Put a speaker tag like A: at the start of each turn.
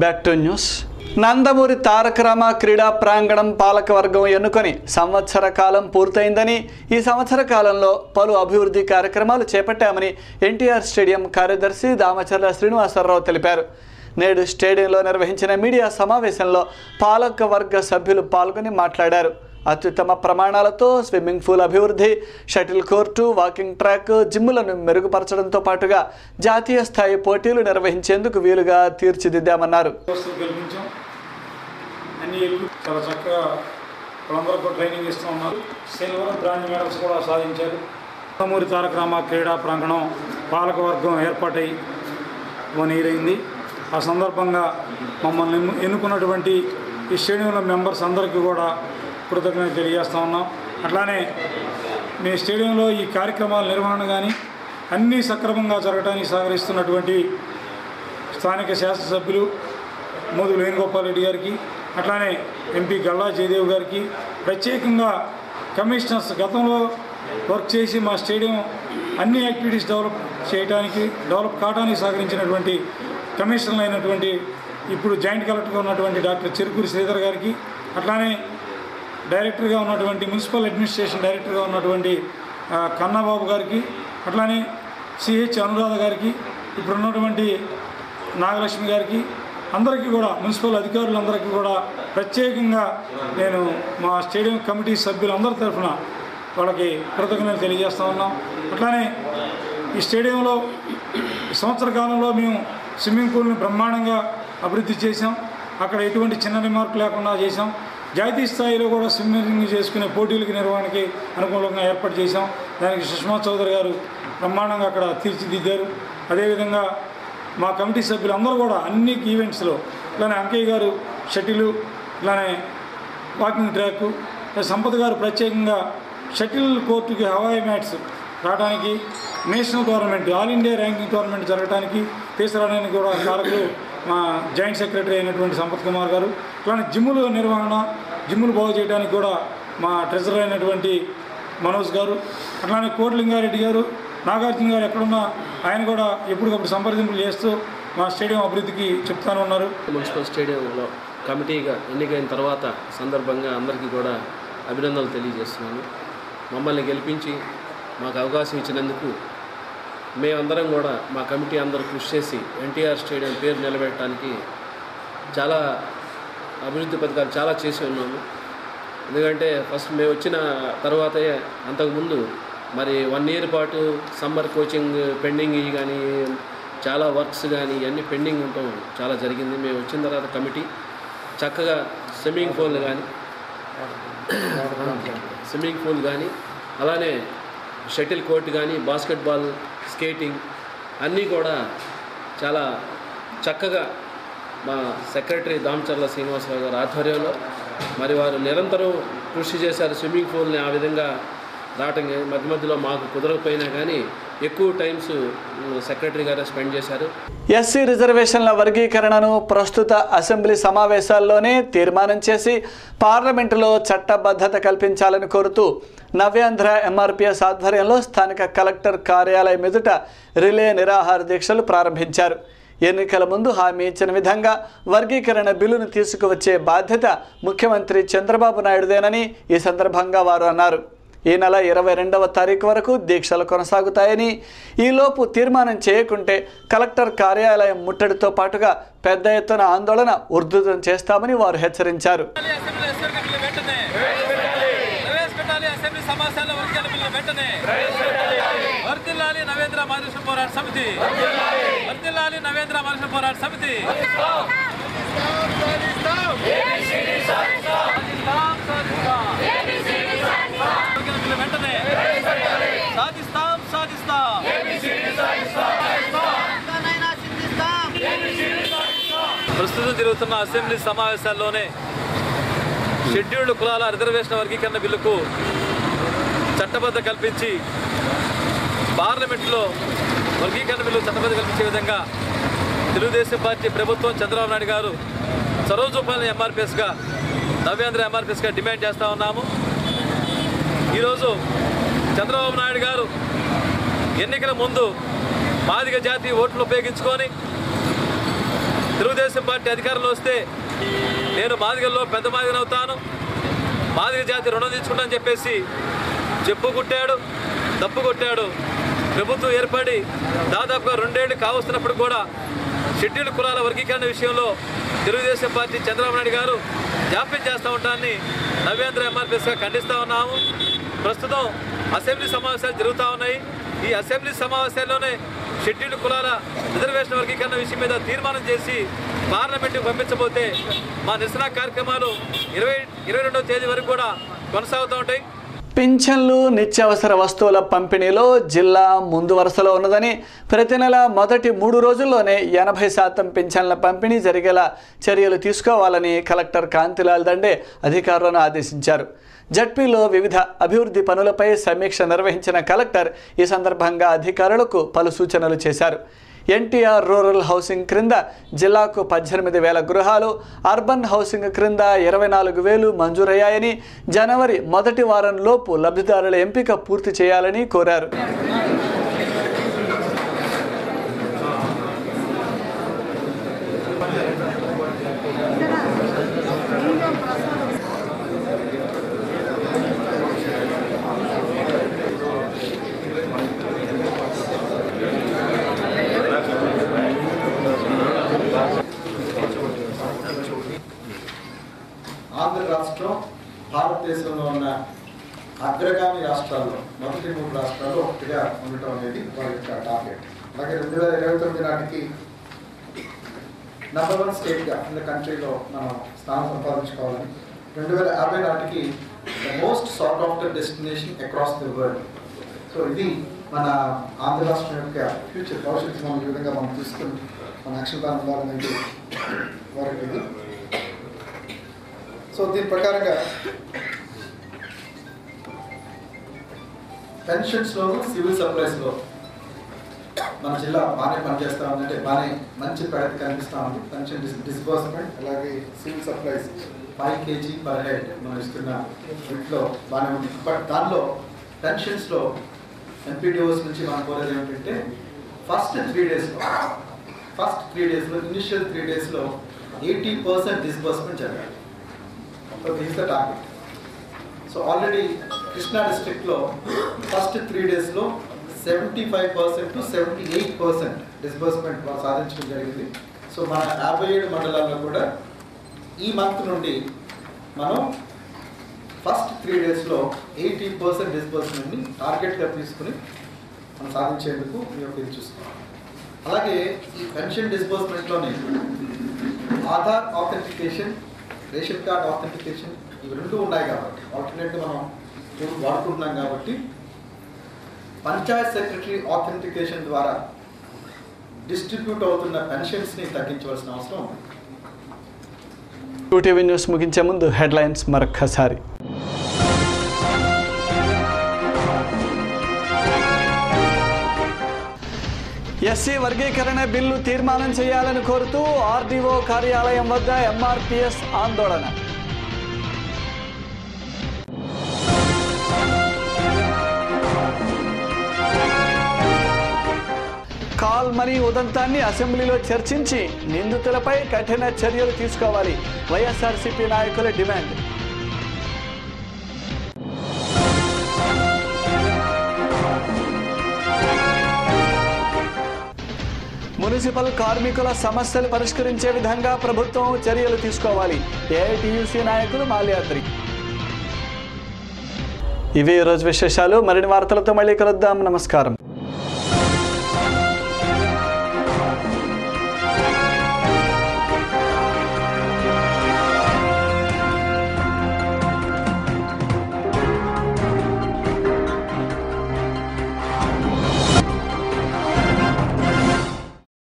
A: Back to news. Nandamuri Taraka Rama క్రీడా ప్రాంగణం పాలకవర్గం ఎన్నుకొని సంవత్సర కాలం పూర్తయిందని, ఈ సంవత్సర కాలంలో పలు అభివృద్ధి కార్యక్రమాలు చేపట్టామని ఎన్టీఆర్ స్టేడియం కార్యదర్శి దామచర్ల శ్రీనివాసరావు తెలిపారు. నేడు స్టేడియంలో నిర్వహించిన మీడియా సమావేశంలో పాలకవర్గ సభ్యులు పాల్గొని మాట్లాడారు. అత్యుత్తమ ప్రమాణాలతో స్విమ్మింగ్ పూల్ అభివృద్ధి, షటిల్ కోర్టు, వాకింగ్ ట్రాక్, జిమ్ములను మెరుగుపరచడంతో పాటుగా జాతీయ స్థాయి పోటీలు నిర్వహించేందుకు వీలుగా తీర్చిదిద్దామన్నారు.
B: చాలా చక్కగా వాళ్ళందరికీ ట్రైనింగ్ ఇస్తూ ఉన్నారు. సిల్వర్, బ్రాంజ్ మెడల్స్ కూడా సాధించారు. నందమూరి తారక రామ క్రీడా ప్రాంగణం పాలకవర్గం ఏర్పాటై 1 year అయింది. ఆ సందర్భంగా మమ్మల్ని ఎన్నుకున్నటువంటి ఈ స్టేడియంలో మెంబర్స్ అందరికీ కూడా కృతజ్ఞతలు తెలియజేస్తూ ఉన్నాం. అట్లానే మీ స్టేడియంలో ఈ కార్యక్రమాల నిర్వహణ కానీ అన్నీ సక్రమంగా జరగడానికి సహకరిస్తున్నటువంటి స్థానిక శాసనసభ్యులు మోదు వేణుగోపాల్ రెడ్డి గారికి, అట్లానే ఎంపీ గల్లా జయదేవ్ గారికి, ప్రత్యేకంగా కమిషనర్స్ గతంలో వర్క్ చేసి మా స్టేడియం అన్ని యాక్టివిటీస్ డెవలప్ కావడానికి సహకరించినటువంటి కమిషనర్లు అయినటువంటి ఇప్పుడు జాయింట్ కలెక్టర్గా ఉన్నటువంటి డాక్టర్ చెరుకూరి శ్రీధర్ గారికి, అట్లానే డైరెక్టర్గా ఉన్నటువంటి మున్సిపల్ అడ్మినిస్ట్రేషన్ డైరెక్టర్గా ఉన్నటువంటి కన్నాబాబు గారికి, అట్లానే సిహెచ్ అనురాధ గారికి, ఇప్పుడు ఉన్నటువంటి నాగలక్ష్మి గారికి, అందరికీ కూడా మున్సిపల్ అధికారులందరికీ కూడా ప్రత్యేకంగా నేను మా స్టేడియం కమిటీ సభ్యులందరి తరఫున వాళ్ళకి కృతజ్ఞతలు తెలియజేస్తూ ఉన్నాం. అట్లానే ఈ స్టేడియంలో సంవత్సర కాలంలో మేము స్విమ్మింగ్ పూల్ని బ్రహ్మాండంగా అభివృద్ధి చేసాం. అక్కడ ఎటువంటి చిన్న రిమార్క్ లేకుండా చేసాం. జాతీయ స్థాయిలో కూడా స్విమ్మింగ్ చేసుకునే పోటీలకి నిర్వహణకి అనుకూలంగా ఏర్పాటు చేశాం. దానికి సుష్మా చౌదరి గారు బ్రహ్మాండంగా అక్కడ తీర్చిదిద్దారు. అదేవిధంగా మా కమిటీ సభ్యులు అందరూ కూడా అన్ని ఈవెంట్స్లో, ఇట్లానే అంకయ్య గారు షటిలు, ఇట్లానే వాకింగ్ ట్రాక్, సంపత్ గారు ప్రత్యేకంగా షటిల్ కోర్టుకి హవాయి మ్యాట్స్ రావడానికి, national tournament all India ranking tournament జరగడానికి తీసుకురావడానికి కూడా కారకులు మా జాయింట్ సెక్రటరీ అయినటువంటి సంపత్ కుమార్ గారు, ఇట్లానే జిమ్ముల నిర్వహణ, జిమ్ములు బాగు చేయడానికి కూడా మా ట్రెజరర్ అయినటువంటి మనోజ్ గారు, అట్లానే కోట్లింగారెడ్డి గారు, నాగార్జున గారు ఎక్కడున్నా ఆయన కూడా ఎప్పటికప్పుడు సంప్రదింపులు చేస్తూ మా స్టేడియం అభివృద్ధికి చెప్తాను ఉన్నారు.
C: మున్సిపల్ స్టేడియంలో కమిటీగా ఎన్నికైన తర్వాత సందర్భంగా అందరికీ కూడా అభినందనలు తెలియజేస్తున్నాను. మమ్మల్ని గెలిపించి మాకు అవకాశం ఇచ్చినందుకు మేమందరం కూడా మా కమిటీ అందరూ కృషి చేసి ఎన్టీఆర్ స్టేడియం పేరు నిలబెట్టడానికి చాలా అభివృద్ధి పథకాలు చాలా చేసి ఉన్నాము. ఎందుకంటే ఫస్ట్ మేము వచ్చిన తర్వాతే అంతకుముందు మరి 1 year పాటు సమ్మర్ కోచింగ్ పెండింగ్ కానీ చాలా వర్క్స్ కానీ ఇవన్నీ పెండింగ్ ఉండటం చాలా జరిగింది. మేము వచ్చిన తర్వాత కమిటీ చక్కగా స్విమ్మింగ్ పూల్ కానీ అలానే షటిల్ కోర్ట్ కానీ, బాస్కెట్బాల్, స్కేటింగ్ అన్నీ కూడా చాలా చక్కగా మా సెక్రటరీ దామచర్ల శ్రీనివాసరావు గారి ఆధ్వర్యంలో మరి వారు నిరంతరం కృషి చేశారు. స్విమ్మింగ్ పూల్ని ఆ విధంగా రావటం మధ్యలో మాకు కుదరకపోయినా కానీ ఎక్కువ టైమ్స్ సెక్రటరీ గారు స్పెండ్ చేశారు.
A: ఎస్సీ రిజర్వేషన్ల వర్గీకరణను ప్రస్తుత అసెంబ్లీ సమావేశాల్లోనే తీర్మానం చేసి పార్లమెంటులో చట్టబద్ధత కల్పించాలని కోరుతూ నవ్యాంధ్ర ఎంఆర్పీఎస్ ఆధ్వర్యంలో స్థానిక కలెక్టర్ కార్యాలయం ఎదుట రిలే నిరాహార దీక్షలు ప్రారంభించారు. ఎన్నికల ముందు హామీ ఇచ్చిన విధంగా వర్గీకరణ బిల్లును తీసుకువచ్చే బాధ్యత ముఖ్యమంత్రి చంద్రబాబు నాయుడుదేనని ఈ సందర్భంగా వారు అన్నారు. ఈ నెల 22వ తారీఖు వరకు దీక్షలు కొనసాగుతాయని, ఈలోపు తీర్మానం చేయకుంటే కలెక్టర్ కార్యాలయం ముట్టడితో పాటుగా పెద్ద ఎత్తున ఆందోళన ఉధృతం చేస్తామని వారు హెచ్చరించారు.
D: ప్రస్తుతం జరుగుతున్న అసెంబ్లీ సమావేశాల్లోనే షెడ్యూల్డ్ కులాల రిజర్వేషన్ వర్గీకరణ బిల్లుకు చట్టబద్ధ కల్పించి పార్లమెంట్లో వర్గీకరణ బిల్లు చట్టబద్ధ కల్పించే విధంగా తెలుగుదేశం పార్టీ ప్రభుత్వం చంద్రబాబు నాయుడు గారు చొరవ చూపాలని ఎంఆర్పీఎస్గా, నవ్యాంధ్ర ఎంఆర్పీఎస్గా డిమాండ్ చేస్తూ ఉన్నాము. ఈరోజు చంద్రబాబు నాయుడు గారు ఎన్నికల ముందు మాదిగ జాతి ఓట్లు ఉపయోగించుకొని తెలుగుదేశం పార్టీ అధికారంలో వస్తే నేను మాదిగల్లో పెద్ద మాదిగని అవుతాను, మాదిగ జాతి రుణం తీసుకుంటానని చెప్పేసి చెప్పు కొట్టాడు, తప్పు కొట్టాడు. ప్రభుత్వం ఏర్పడి దాదాపుగా 2 ఏళ్లు కావస్తున్నప్పుడు కూడా షెడ్యూల్డ్ కులాల వర్గీకరణ విషయంలో తెలుగుదేశం పార్టీ చంద్రబాబు నాయుడు గారు జాప్యం చేస్తూ ఉంటారని నవ్యాంధ్ర ఎంఆర్పీఎస్గా ఖండిస్తూ ఉన్నాము. ప్రస్తుతం అసెంబ్లీ సమావేశాలు జరుగుతూ ఉన్నాయి. ఈ అసెంబ్లీ సమావేశాల్లోనే షెడ్యూల్డ్ కులాల రిజర్వేషన్ వర్గీకరణ విషయం మీద తీర్మానం చేసి పార్లమెంటుకు పంపించబోతే మా నిరసన కార్యక్రమాలు 22వ తేదీ వరకు కూడా కొనసాగుతూ ఉంటాయి.
A: పింఛన్లు నిత్యావసర వస్తువుల పంపిణీలో జిల్లా ముందు వరుసలో ఉన్నదని, ప్రతి నెల మొదటి 3 రోజుల్లోనే 80% పింఛన్ల పంపిణీ జరిగేలా చర్యలు తీసుకోవాలని కలెక్టర్ కాంతిలాల్ దండే అధికారులను ఆదేశించారు. జడ్పీలో వివిధ అభివృద్ధి పనులపై సమీక్ష నిర్వహించిన కలెక్టర్ ఈ సందర్భంగా అధికారులకు పలు సూచనలు చేశారు. ఎన్టీఆర్ రూరల్ హౌసింగ్ క్రింద జిల్లాకు 18,000 గృహాలు, అర్బన్ హౌసింగ్ క్రింద 24,000 మంజూరయ్యాయని, జనవరి మొదటి వారంలోపు లబ్ధిదారుల ఎంపిక పూర్తి చేయాలని కోరారు.
E: ఆంధ్ర రాష్ట్రం భారతదేశంలో ఉన్న అగ్రగామి రాష్ట్రాల్లో మొదటి 3 రాష్ట్రాల్లో ఒకటిగా ఉండటం అనేది వారి యొక్క టార్గెట్. అలాగే 2029 నాటికి నంబర్ 1 స్టేట్గా ఇన్ ద కంట్రీలో మనం స్థానం సంపాదించుకోవాలని, 2050 నాటికి the most sought after destination across the world. So ఇది మన ఆంధ్ర రాష్ట్రం యొక్క ఫ్యూచర్ భవిష్యత్తు మనం ఈ విధంగా మనం తీసుకుని మన యాక్షన్ ప్లాన్ ఉండాలనేది వారికి ఇది. సో దీని ప్రకారంగా పెన్షన్స్లోను సివిల్ సప్లైస్లో మన జిల్లా బాగానే పనిచేస్తూ ఉందంటే బాగానే మంచి ప్రగతి కనిపిస్తూ ఉంది. పెన్షన్ డిస్బర్స్మెంట్ అలాగే civil supplies 5 kg per head మనం ఇస్తున్న వీటిలో బాగానే ఉంది. బట్ దానిలో పెన్షన్స్లో ఎంపీడీఓస్ నుంచి మనం కోరేది ఏమిటంటే ఫస్ట్ 3 డేస్లో ఇనిషియల్ 3 డేస్లో 80% డిస్బర్స్మెంట్ జరగాలి. So this is the target. So already Krishna district lo first 3 days lo 75% to 78% disbursement సాధించడం జరిగింది. సో మన 57 మండలాల్లో కూడా ఈ మంత్ నుండి మనం ఫస్ట్ 3 డేస్లో 80% డిస్బర్స్మెంట్ని టార్గెట్గా తీసుకుని మనం సాధించేందుకు మీ యొక్క ఇది చూస్తున్నాం. అలాగే ఈ పెన్షన్ డిస్బర్స్మెంట్లోనే Aadhaar authentication, ration card authentication ఇవి 2 ఉన్నాయి కాబట్టి ఆల్టర్నేట్గా మనం వాడుకుంటున్నాం కాబట్టి పంచాయత్ సెక్రటరీ ఆథెంటికేషన్ ద్వారా డిస్ట్రిబ్యూట్ అవుతున్న పెన్షన్స్ని తగ్గించవలసిన అవసరం ఉంది.
A: టీవీ న్యూస్ ముగించే ముందు హెడ్లైన్స్ మరొక్కసారి. ఎస్సీ వర్గీకరణ బిల్లు తీర్మానం చేయాలని కోరుతూ ఆర్డీఓ కార్యాలయం వద్ద ఎంఆర్పీఎస్ ఆందోళన. కాల్ మనీ ఉదంతాన్ని అసెంబ్లీలో చర్చించి నిందితులపై కఠిన చర్యలు తీసుకోవాలి, వైఎస్ఆర్సీపీ నాయకుల డిమాండ్. మున్సిపల్ కార్మికుల సమస్యలు పరిష్కరించే విధంగా ప్రభుత్వం చర్యలు తీసుకోవాలి, ఏఐటీయూసీ నాయకులు మాల్యాద్రి. ఇవి ఈరోజు విశేషాలు. మరిన్ని వార్తలతో మళ్ళీ కలుద్దాం. నమస్కారం.